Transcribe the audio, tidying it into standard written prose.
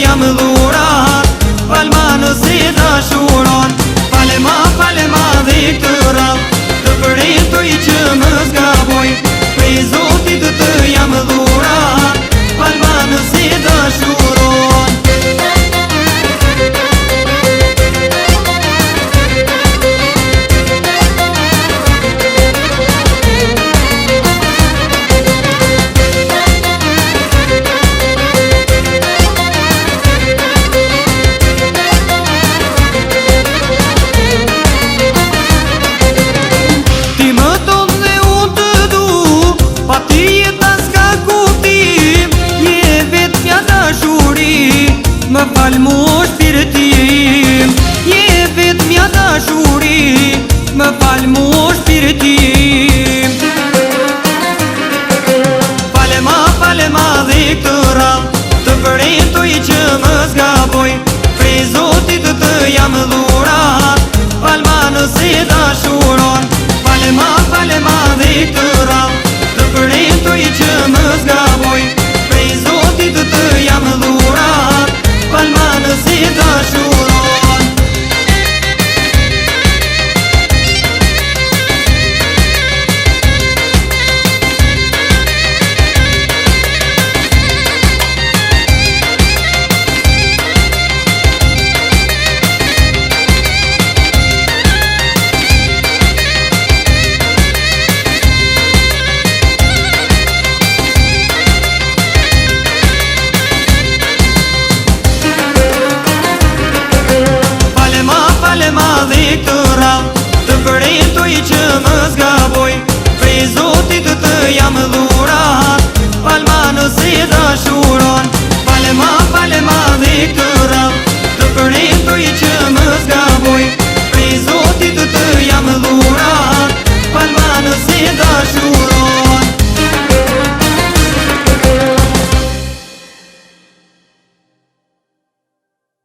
jam dhurat, palma nëse dashuron. Falema dhe këtë rall, të përretoj që më zgaboj, prej Zotit të jam dhurat, palma nëse dashuron. Më fal mu shpirtim, je vet mja dashuri, më fal mu shpirtim. Falema dhe këtë rall, të përretoj që më zgaboj, prej Zotit të jam dhurat, palma nëse dashuron. Falema dhe këtë rall, të përretoj që më zgaboj, prej Zotit të jam dhurat, palma nëse dashuron. Falema dhe këtë rall, të përretoj që më zgaboj, prej Zotit të jam dhurat, palma nëse dashuron.